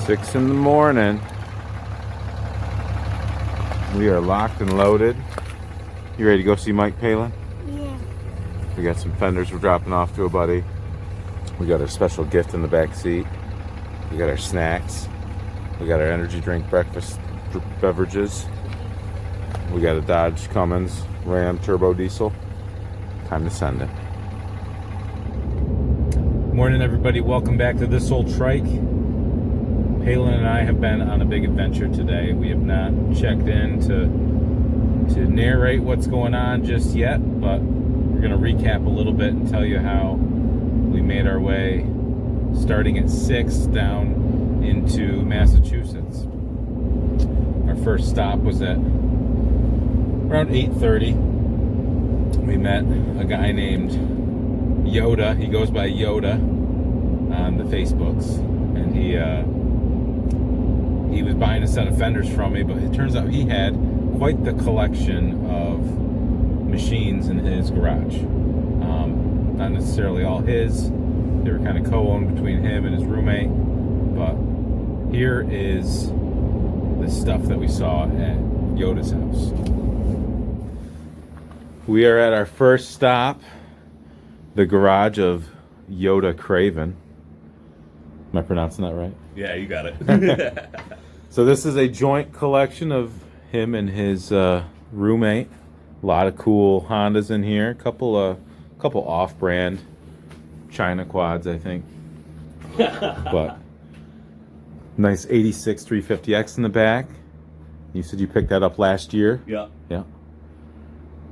6 in the morning. We are locked and loaded. You ready to go see Mike Palin? Yeah. We got some fenders we're dropping off to a buddy. We got our special gift in the back seat. We got our snacks. We got our energy drink breakfast beverages. We got a Dodge Cummins Ram turbo diesel. Time to send it. Morning, everybody. Welcome back to This Old Trike. Palin and I have been on a big adventure today. We have not checked in to narrate what's going on just yet, but we're going to recap a little bit and tell you how we made our way starting at 6 down into Massachusetts. Our first stop was at around 8:30. We met a guy named Yota. He goes by Yota on the Facebooks, and he was buying a set of fenders from me, but it turns out he had quite the collection of machines in his garage. Not necessarily all his. They were kind of co-owned between him and his roommate, but here is the stuff that we saw at Yota's house. We are at our first stop, the garage of Yota Craven. Am I pronouncing that right? Yeah, you got it. So this is a joint collection of him and his roommate. A lot of cool Hondas in here. A couple off-brand China quads, I think. But nice 86 350X in the back. You said you picked that up last year? Yeah. Yeah.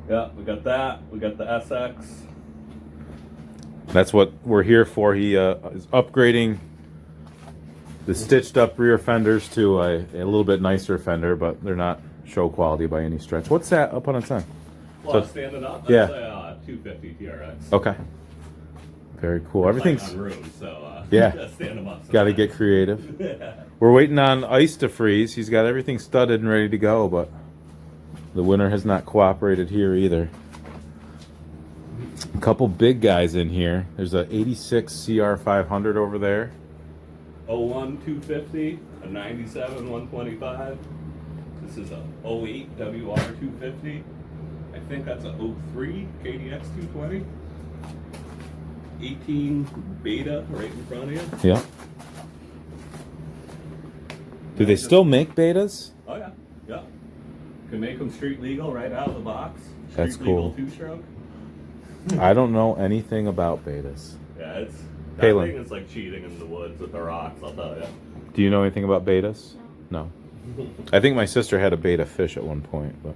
Yeah, we got that. We got the SX. That's what we're here for. He is upgrading the stitched up rear fenders to a little bit nicer fender, but they're not show quality by any stretch. What's that up on its end? Well, So- standing up, yeah. that's a 250 TRX. Okay. Very cool. Everything's on room, so yeah. stand them up. Got to get creative. We're waiting on ice to freeze. He's got everything studded and ready to go, but the winter has not cooperated here either. A couple big guys in here. There's a 86 CR500 over there. 01 250, a 97 125. This is a 08 WR 250. I think that's a 03 KDX 220. 18 Beta right in front of you. Yeah. Do they still make betas? Oh yeah, yeah. Can make them street legal right out of the box. Street That's cool. Legal 2-stroke. I don't know anything about betas. Yeah, that Palin. thing is like cheating in the woods with the rocks, I'll tell you. Do you know anything about betas? No. I think my sister had a beta fish at one point, but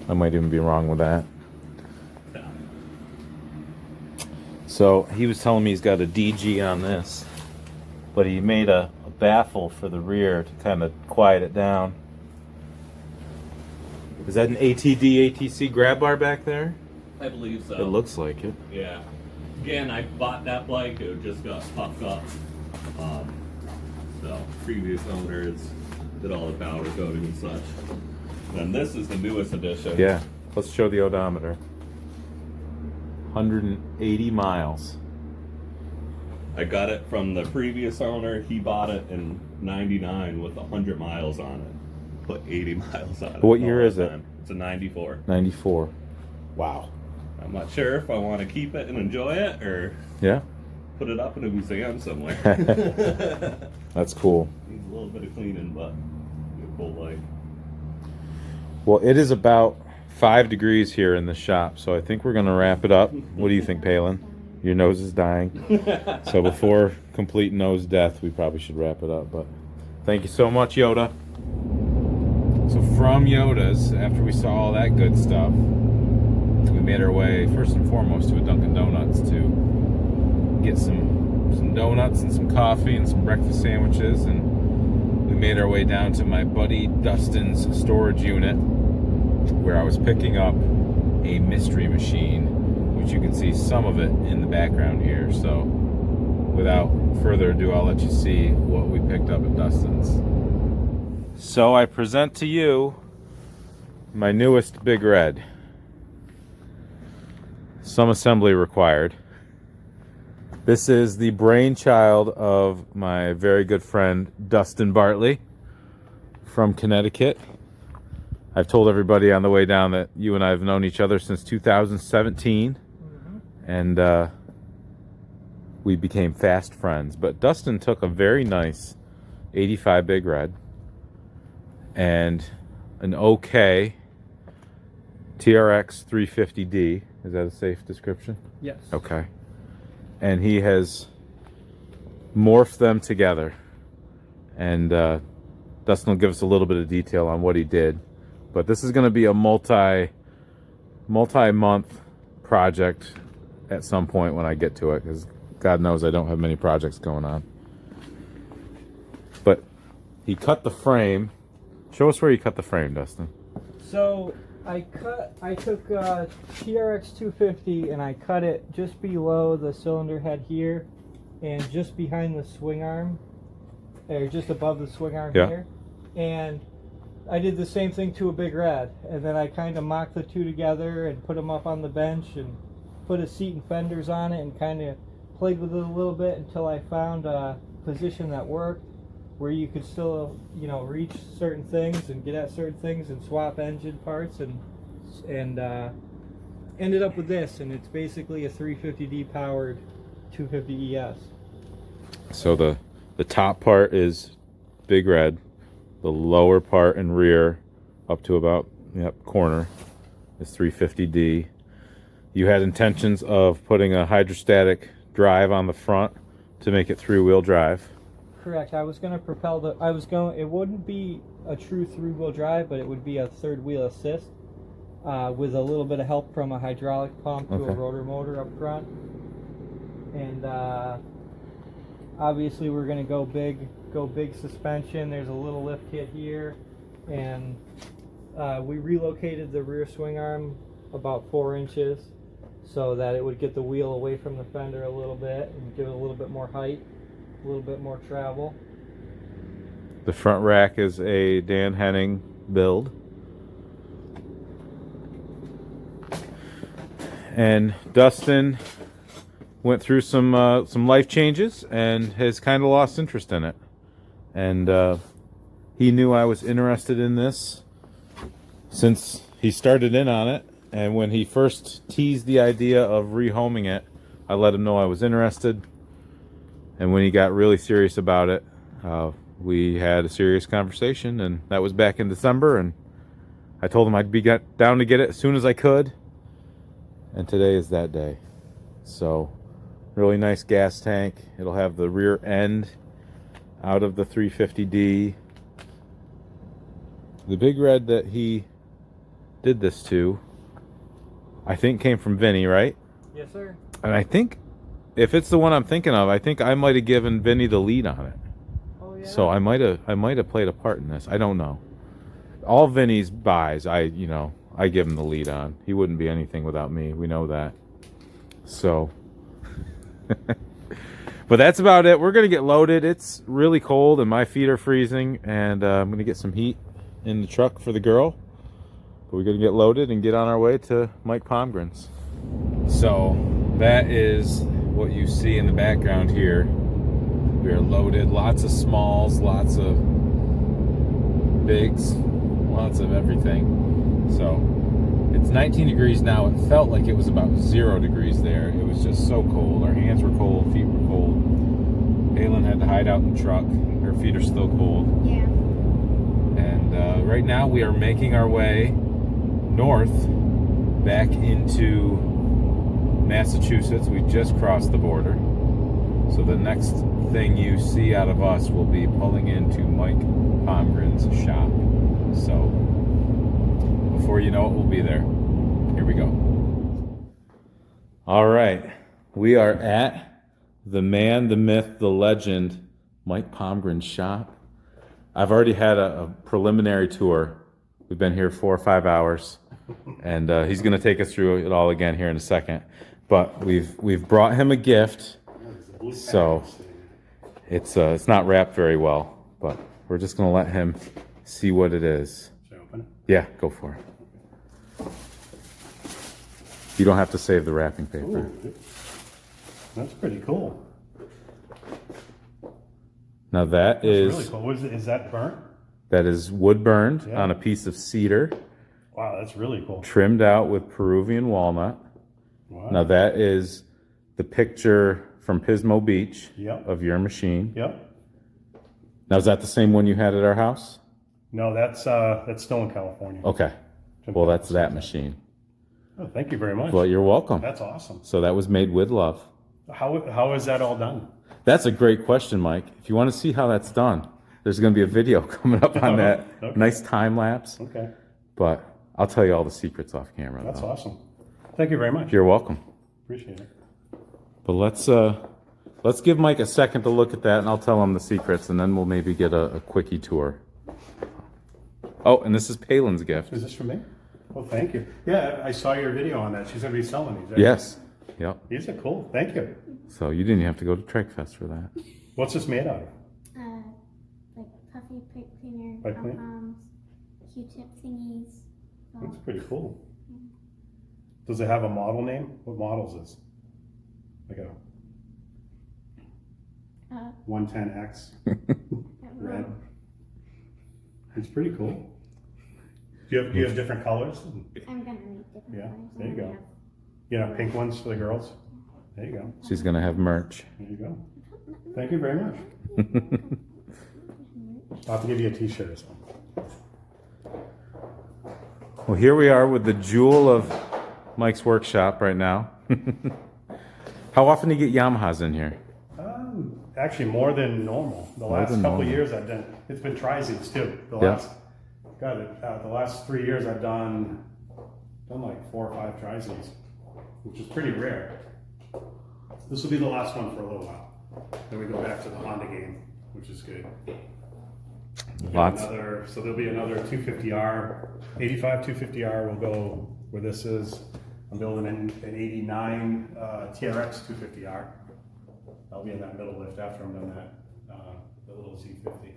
I might even be wrong with that. Yeah. So he was telling me he's got a DG on this, but he made a baffle for the rear to kind of quiet it down. Is that an ATD ATC grab bar back there? I believe so. It looks like it. Yeah. Again, I bought that bike, it just got fucked up. So, previous owners did all the powder coating and such. And this is the newest edition. Yeah. Let's show the odometer. 180 miles. I got it from the previous owner. He bought it in 99 with 100 miles on it. Put 80 miles on it. What year is it? It's a 94. 94. Wow. I'm not sure if I want to keep it and enjoy it or Yeah. put it up in a museum somewhere. That's cool. Needs a little bit of cleaning, but it's a cool bike. Well, it is about 5 degrees here in the shop, so I think we're going to wrap it up. What do you think, Palin? Your nose is dying. So before complete nose death, we probably should wrap it up. But thank you so much, Yota. So from Yota's, after we saw all that good stuff, we made our way first and foremost to a Dunkin' Donuts to get some donuts and some coffee and some breakfast sandwiches, and we made our way down to my buddy Dustin's storage unit where I was picking up a mystery machine, which you can see some of it in the background here. So without further ado, I'll let you see what we picked up at Dustin's. So I present to you my newest Big Red. Some assembly required. This is the brainchild of my very good friend Dustin Bartley from Connecticut. I've told everybody on the way down that you and I have known each other since 2017, and we became fast friends. But Dustin took a very nice 85 Big Red and an OK TRX 350D. Is that a safe description? Yes. Okay. And he has morphed them together. And Dustin will give us a little bit of detail on what he did. But this is going to be a multi-month project at some point when I get to it, because God knows I don't have many projects going on. But he cut the frame. Show us where you cut the frame, Dustin. So I took TRX 250 and I cut it just below the cylinder head here and just behind the swing arm, or just above the swing arm here. And I did the same thing to a Big Red, and then I kind of mocked the two together and put them up on the bench and put a seat and fenders on it and kind of played with it a little bit until I found a position that worked, where you could still, you know, reach certain things and get at certain things and swap engine parts, and ended up with this, and it's basically a 350D powered 250 ES. So the top part is Big Red, the lower part and rear up to about corner is 350D. You had intentions of putting a hydrostatic drive on the front to make it three-wheel drive. Correct. I was going to propel the. It wouldn't be a true three-wheel drive, but it would be a third-wheel assist with a little bit of help from a hydraulic pump to a rotor motor up front. And obviously, we're going to go big suspension. There's a little lift kit here, and we relocated the rear swing arm about 4 inches so that it would get the wheel away from the fender a little bit and give it a little bit more height. A little bit more travel. The front rack is a Dan Henning build. And Dustin went through some life changes and has kind of lost interest in it. And he knew I was interested in this since he started in on it. And when he first teased the idea of rehoming it, I let him know I was interested. And when he got really serious about it, we had a serious conversation, and that was back in December, and I told him I'd be down to get it as soon as I could, and today is that day. So, really nice gas tank. It'll have the rear end out of the 350D. The Big Red that he did this to, I think came from Vinny, right? Yes, sir. And I think, if it's the one I'm thinking of, I think I might have given Vinny the lead on it. Oh yeah. So I might have played a part in this. I don't know. All Vinny's buys, I give him the lead on. He wouldn't be anything without me. We know that. So, but that's about it. We're gonna get loaded. It's really cold and my feet are freezing, and I'm gonna get some heat in the truck for the girl. But we're gonna get loaded and get on our way to Mike Palmgren's. So that is what you see in the background here. We are loaded, lots of smalls, lots of bigs, lots of everything. So it's 19 degrees now. It felt like it was about 0 degrees there. It was just so cold. Our hands were cold, feet were cold. Palin had to hide out in the truck. Her feet are still cold. Yeah. And right now we are making our way north back into Massachusetts. We just crossed the border. So the next thing you see out of us will be pulling into Mike Palmgren's shop. So before you know it, we'll be there. Here we go. All right. We are at the man, the myth, the legend, Mike Palmgren's shop. I've already had a preliminary tour. We've been here 4 or 5 hours, and he's going to take us through it all again here in a second. But we've brought him a gift, so it's not wrapped very well. But we're just going to let him see what it is. Should I open it? Yeah, go for it. You don't have to save the wrapping paper. Ooh. That's pretty cool. Now that That's is really cool. What is that burnt? that is wood burned Yeah. on a piece of cedar, Wow, that's really cool. trimmed out with Peruvian walnut. Wow. Now that is the picture from Pismo Beach Yep. of your machine. Yep. Now is that the same one you had at our house? No, that's still in California. Okay. Well, that's that machine. Oh, thank you very much. Well, you're welcome. That's awesome. So that was made with love. How is that all done? That's a great question, Mike. If you want to see how that's done, there's going to be a video coming up on that. Okay. Nice time lapse. Okay. But I'll tell you all the secrets off camera. That's though. awesome. Thank you very much. You're welcome. Appreciate it. But let's give Mike a second to look at that, and I'll tell him the secrets, and then we'll maybe get a quickie tour. Oh, and this is Palin's gift. Is this for me? Oh, thank you. Yeah, I saw your video on that. She's going to be selling these. Right? Yes. Yep. These are cool. Thank you. So you didn't have to go to Trike Fest for that. What's this made out of? Like puffy pipe cleaner, Pipe cleaner? pom-poms, Q-tip thingies. That's pretty cool. Does it have a model name? What model is this? Like a 110X red. It's pretty cool. Do you have different colors? I'm gonna make different Yeah, colors. there you I'm go. gonna You know, pink ones for the girls? There you go. She's gonna have merch. There you go. Thank you very much. I'll have to give you a t-shirt or something. Well, here we are with the jewel of Mike's workshop right now. How often do you get Yamahas in here? Actually, more than normal. The More last than couple of normal. years I've done, it's been tri-seats too. Yeah. The last 3 years I've done like 4 or 5 tri-seats, which is pretty rare. This will be the last one for a little while. Then we go back to the Honda game, which is good. Lots. So there'll be another 250R, 85 250R will go where this is. I'm building an 89 TRX 250R. I'll be in that middle lift after I'm done that, the little Z50.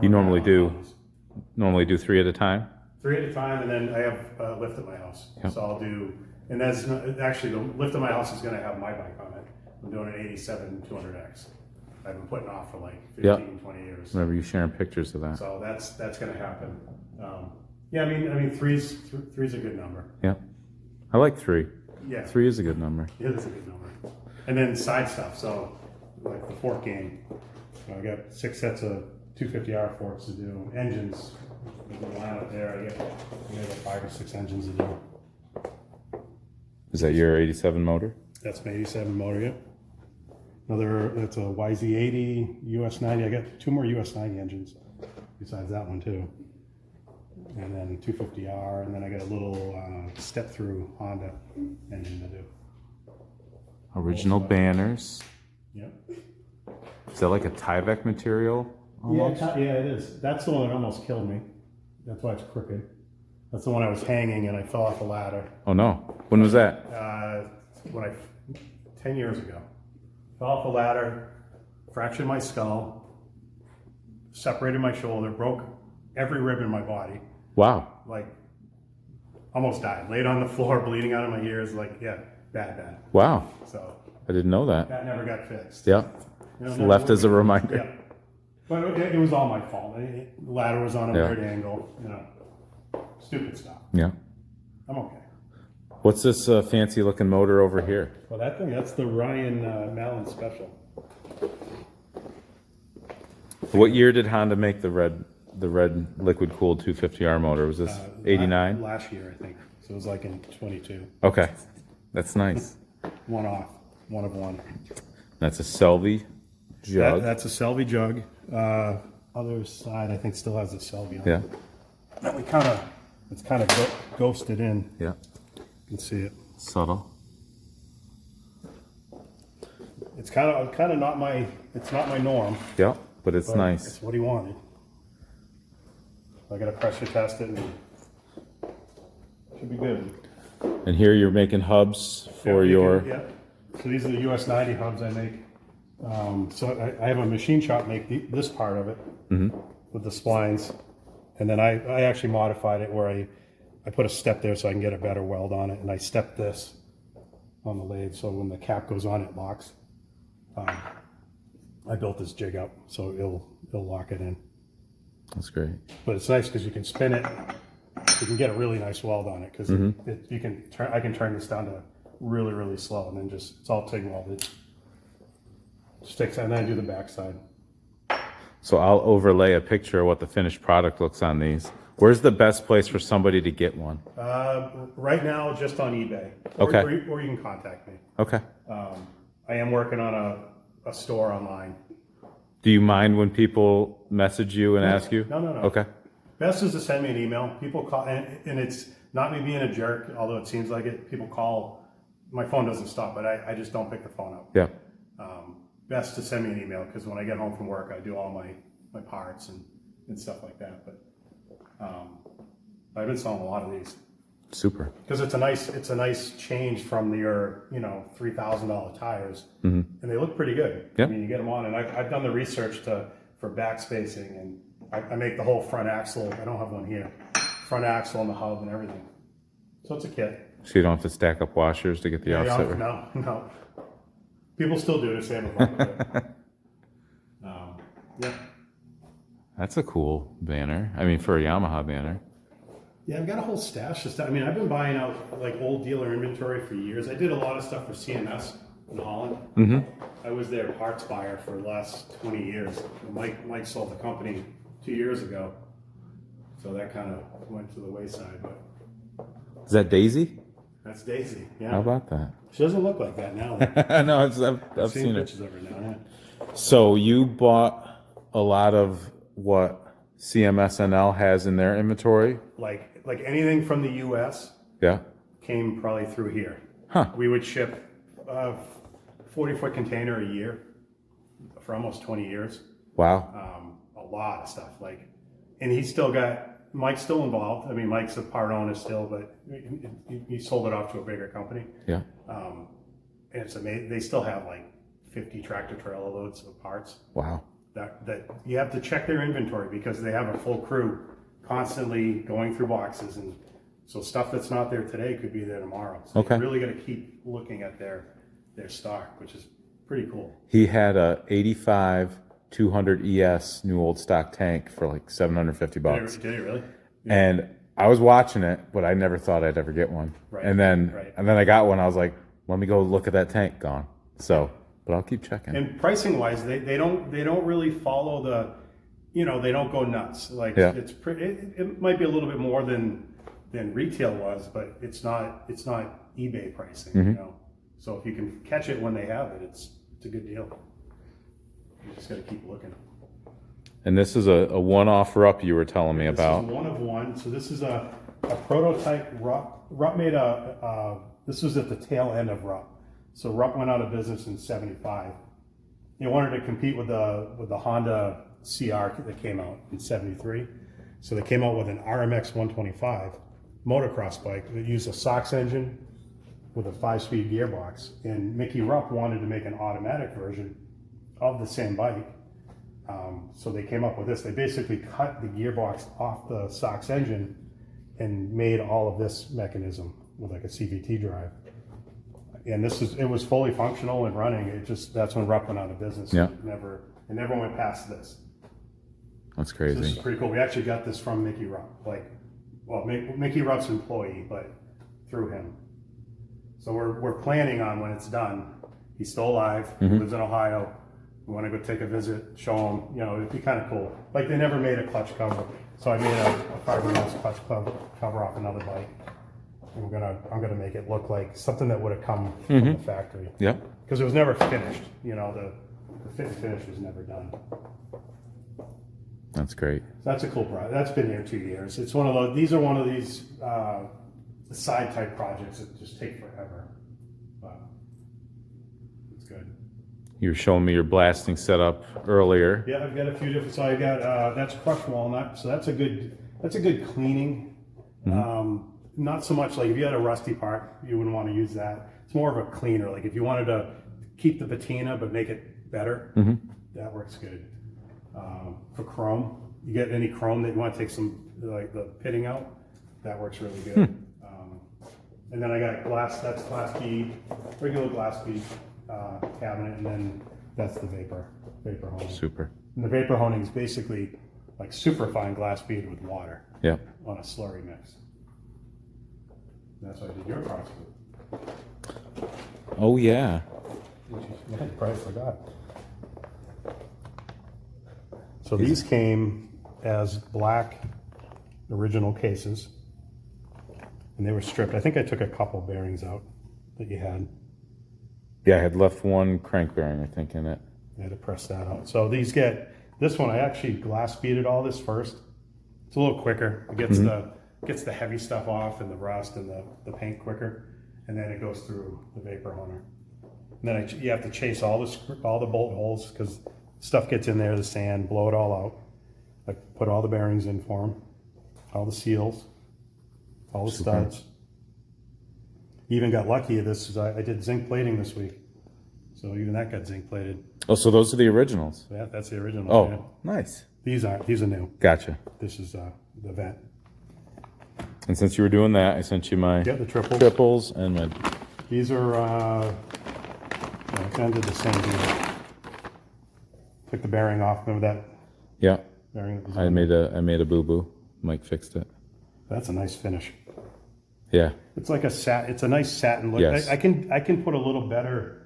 You normally do 3 at a time? 3 at a time, and then I have a lift at my house. Yep. So I'll do, and that's actually the lift at my house is going to have my bike on it. I'm doing an 87 200X. I've been putting off for like 15, 20 years. Remember you sharing pictures of that. So that's going to happen. Yeah, I mean, three's a good number. Yeah. I like 3. Yeah, 3 is a good number. it is a good number. And then side stuff. So like the fork game, I got 6 sets of 250R forks to do. Engines, there's a line up there. I got like 5 or 6 engines to do. Is that your 87 motor? That's my 87 motor. Yep. That's a YZ80 US90. I got 2 more US90 engines besides that one too. And then 250R, and then I got a little step-through Honda engine to do. Original banners. Yep. Is that like a Tyvek material almost? Yeah, it is. That's the one that almost killed me. That's why it's crooked. That's the one I was hanging and I fell off a ladder. Oh no. When was that? 10 years ago. Fell off a ladder, fractured my skull, separated my shoulder, broke every rib in my body. Wow. Like, almost died. Laid on the floor, bleeding out of my ears. Like, yeah, bad. Wow. So I didn't know that. that never got fixed. Yeah. You know, It's never left as a would. reminder. Yeah. But it was all my fault. The ladder was on a Yeah. weird angle. You know, stupid stuff. Yeah. I'm okay. What's this fancy looking motor over here? Well, that's the Ryan Mallon Special. What year did Honda make the red liquid cooled 250R motor? Was this 89? Last year, I think. So it was like in 22. Okay. That's nice. One off. One of one. That's a Selby jug. That's a Selby jug. Other side, I think, still has a Selby on it. Yeah. That it's kind of ghosted in. Yeah. You can see it. Subtle. It's kind of not my norm. Yeah. But it's but nice. It's what he wanted. I got to pressure test it and should be good. And here you're making hubs for your. Yeah. So these are the US 90 hubs I make. So I have a machine shop make this part of it with the splines, and then I actually modified it where I put a step there so I can get a better weld on it, and I stepped this on the lathe, so when the cap goes on, it locks. I built this jig up, so it'll lock it in. That's great. But it's nice because you can spin it. You can get a really nice weld on it because you can turn. I can turn this down to really, really slow, and then just it's all TIG welded. Sticks, and then I do the backside. So I'll overlay a picture of what the finished product looks on these. Where's the best place for somebody to get one? Right now, just on eBay. Okay. Or you can contact me. Okay. I am working on a store online. Do you mind when people message you and ask you? No. Okay. Best is to send me an email. People call, and it's not me being a jerk, although it seems like it. People call, my phone doesn't stop, but I just don't pick the phone up. Yeah. Best to send me an email because when I get home from work, I do all my parts and stuff like that. But I've been selling a lot of these Super. because it's a nice change from your $3,000 tires, and they look pretty good. Yeah. I mean, you get them on, and I've done the research for back spacing, and I make the whole front axle. I don't have one here. Front axle and the hub and everything. So it's a kit. So you don't have to stack up washers to get the offset. No. People still do it. They have a yeah. That's a cool banner. I mean, for a Yamaha banner. Yeah, I've got a whole stash of stuff. I mean, I've been buying out like old dealer inventory for years. I did a lot of stuff for CMS in Holland. Mm-hmm. I was their parts buyer for the last 20 years. Mike sold the company 2 years ago, so that kind of went to the wayside. But Is that Daisy? that's Daisy. Yeah. How about that? She doesn't look like that now. No, I've seen it. pictures of her now. Yeah. So you bought a lot of what CMSNL has in their inventory? Like anything from the U.S. Yeah. came probably through here. Huh. We would ship a 40-foot container a year for almost 20 years. Wow. A lot of stuff. And Mike's still involved. I mean, Mike's a part owner still, but he sold it off to a bigger company. Yeah. And it's amazing. They still have 50 tractor trailer loads of parts. Wow. That you have to check their inventory because they have a full crew constantly going through boxes, and so stuff that's not there today could be there tomorrow. So Okay. you really got to keep looking at their stock, which is pretty cool. He had a 85 200 ES new old stock tank for like $750. Did he really? And I was watching it, but I never thought I'd ever get one. Right. And then Right. I got one. I was like, let me go look at that tank. Gone. So, but I'll keep checking. And pricing wise, they don't really follow they don't go nuts. Yeah. It's pretty. It might be a little bit more than retail was, but it's not eBay pricing. So if you can catch it when they have it, it's a good deal. You just got to keep looking. And this is a one-off Rupp you were telling me about. This is one of one. So this is a prototype Rupp. Rupp made this was at the tail end of Rupp. So Rupp went out of business in '75. They wanted to compete with the Honda CR that came out in '73. So they came out with an RMX 125 motocross bike that used a SOX engine with a 5-speed gearbox. And Mickey Rupp wanted to make an automatic version of the same bike. So they came up with this. They basically cut the gearbox off the SOX engine and made all of this mechanism with like a CVT drive. And it was fully functional and running. That's when Rupp went out of business. Yeah. It never went past this. That's So crazy. this is pretty cool. We actually got this from Mickey Rupp. Mickey Rupp's employee, but through him. So we're planning on when it's done. He's still alive. He lives in Ohio. We want to go take a visit, show him. It'd be kind of cool. They never made a clutch cover, so I made a fiberglass clutch cover off another bike. And I'm gonna make it look like something that would have come from the factory. Yep. Because it was never finished. The fit and finish was never done. That's great. So that's a cool project. That's been here 2 years. It's one of those. These are one of these side type projects that just take forever. But it's good. You were showing me your blasting setup earlier. Yeah, I've got a few different. So I got that's crushed walnut. So that's a good cleaning. Not so much if you had a rusty part, you wouldn't want to use that. It's more of a cleaner. If you wanted to keep the patina but make it better, that works good. For chrome, you get any chrome that you want to take some the pitting out, that works really good. And then I got glass, that's glass bead, regular glass bead cabinet, and then that's the vapor honing. Super. And the vapor honing is basically like super fine glass bead with water Yeah. on a slurry mix. And that's why I did your process. Oh yeah. I probably forgot. So these came as black original cases, and they were stripped. I think I took a couple bearings out that you had. Yeah, I had left one crank bearing, I think, in it. I had to press that out. So these this one I actually glass beaded all this first. It's a little quicker. It gets the heavy stuff off and the rust and the paint quicker, and then it goes through the vapor honer. And then you have to chase all the bolt holes because stuff gets in there, the sand, blow it all out. I put all the bearings in for them, all the seals, all the studs. Even got lucky. I did zinc plating this week, so even that got zinc plated. Oh, so those are the originals. Yeah, that's the original. Oh, Yeah. nice. These are new. Gotcha. This is the vent. And since you were doing that, I sent you my Yeah, the triples. triples and my. These are, I kind of did the same thing. Took the bearing off. Remember that Yeah, bearing? That was I made a boo boo. Mike fixed it. That's a nice finish. Yeah. It's like it's a nice satin look. Yes. I can put a little better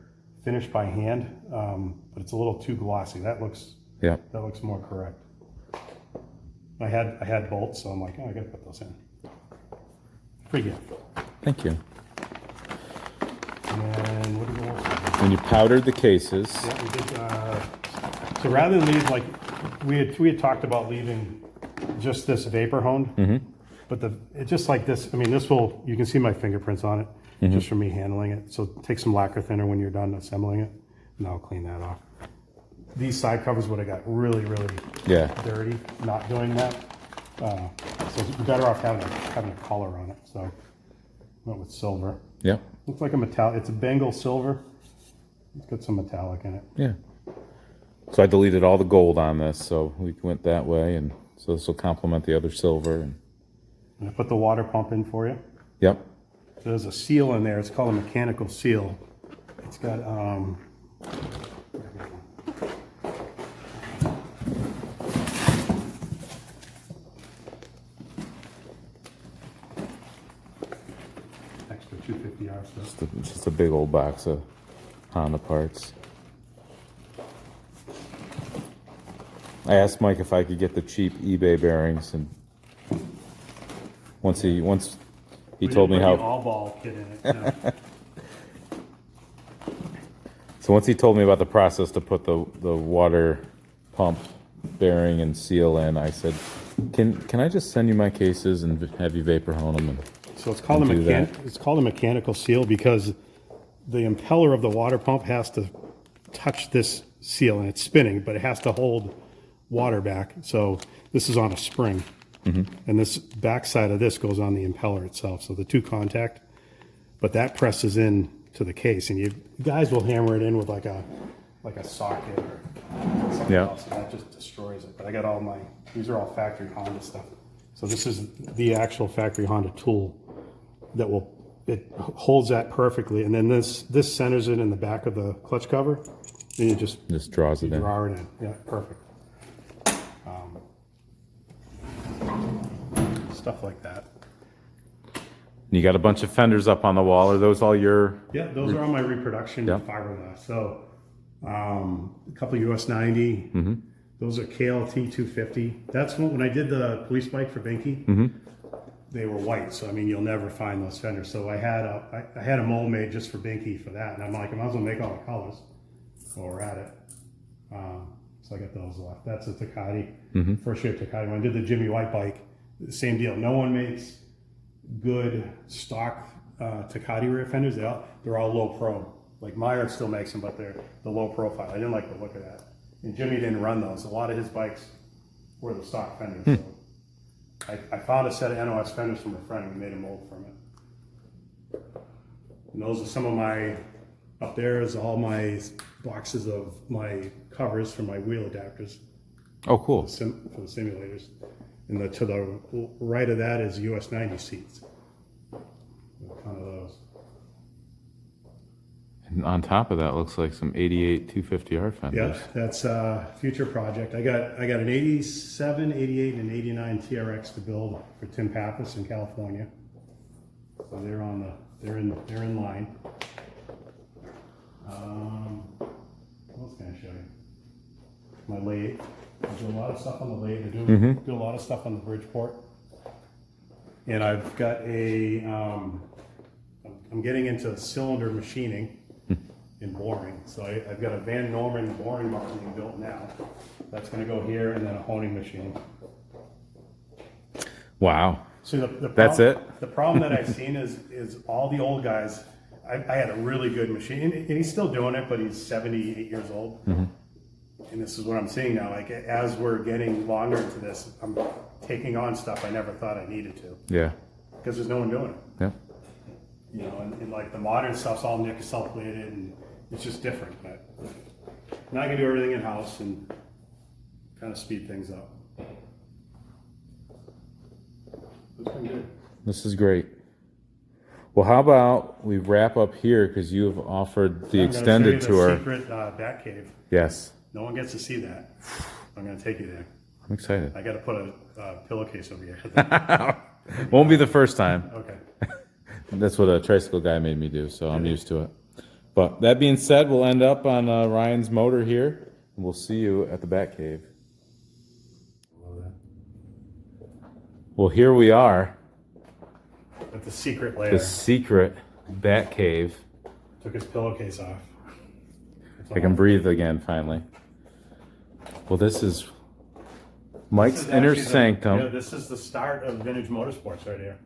finish by hand, but it's a little too glossy. That looks more correct. I had bolts, so I'm like, oh, I gotta put those in. Free gift. Thank you. And what did we also do? And you powdered the cases. Yeah, we did. So rather than leave, like we had talked about leaving just this vapor honed, but it's just like this. I mean, you can see my fingerprints on it just from me handling it. So take some lacquer thinner when you're done assembling it, and I'll clean that off. These side covers would have got really, really dirty not doing that. So it's better off having a color on it. So I went with silver. Yeah. Looks like a metallic. It's a Bengal silver. It's got some metallic in it. Yeah. So I deleted all the gold on this, so we went that way, and so this will complement the other silver. And I put the water pump in for you. yep. So there's a seal in there. It's called a mechanical seal. It's got extra 250R stuff. Just a big old box of Honda parts. I asked Mike if I could get the cheap eBay bearings, and once he told me We didn't put the how. all-ball kit in it. Yeah. So once he told me about the process to put the water pump bearing and seal in, I said, "Can I just send you my cases and have you vapor hone them?" And So it's called a mechanical seal because the impeller of the water pump has to touch this seal, and it's spinning, but it has to hold water back. So this is on a spring, and this back side of this goes on the impeller itself. So the two contact, but that presses in to the case, and you guys will hammer it in with like a socket or something else, and that just destroys it. But I got these are all factory Honda stuff. So this is the actual factory Honda tool that it holds that perfectly, and then this centers it in the back of the clutch cover, and you just draws it in. draw it in. Yeah, perfect. Stuff like that. You got a bunch of fenders up on the wall. Are those all your? Yeah, those are all my reproduction fiberglass. So a couple US 90. Those are KLT 250. That's when I did the police bike for Binky. They were white, so I mean you'll never find those fenders. So I had a mold made just for Binky for that, and I'm like, I might as well make all the colors while we're at it. So I got those left. That's a Takati, first shape Takati. When I did the Jimmy White bike, same deal. No one makes good stock Takati rear fenders. They're all low pro. Like Meyer still makes them, but they're the low profile. I didn't like the look of that. And Jimmy didn't run those. A lot of his bikes were the stock fenders. So I found a set of NOS fenders from a friend and we made a mold from it. And those are some of up there is all my boxes of my covers for my wheel adapters. Oh, cool. For the simulators. And to the right of that is US 90 seats. Kind of on top of that, looks like some 88 250R fenders. Yeah, that's a future project. I got an 87, 88, and 89 TRX to build for Tim Pappas in California. So they're in line. What else can I show you? My lathe. I do a lot of stuff on the lathe. I do a lot of stuff on the Bridgeport. And I've got I'm getting into cylinder machining and boring. So I've got a Van Norman boring bar being built now. That's going to go here, and then a honing machine. Wow. So the That's problem, it? The problem that I've seen is all the old guys. I had a really good machine, and he's still doing it, but he's 78 years old. And this is what I'm seeing now. Like, as we're getting longer into this, I'm taking on stuff I never thought I needed to, Yeah. because there's no one doing it. Yeah. You know, and like the modern stuff's all nickel plated, and it's just different. But now I can do everything in house and kind of speed things up. It's been good. This is great. Well, how about we wrap up here, because you have offered the I'm gonna extended show you tour. the secret bat cave. Yes. No one gets to see that. I'm going to take you there. I'm excited. I got to put a pillowcase over here. Won't be the first time. Okay. That's what a tricycle guy made me do, so I'm used to it. But that being said, we'll end up on Ryan's motor here, and we'll see you at the Batcave. Well, here we are, At the secret layer. the secret Batcave. Took his pillowcase off. I can breathe again, finally. Well, this is Mike's This is inner actually sanctum. Yeah, this is the start of vintage motorsports right here.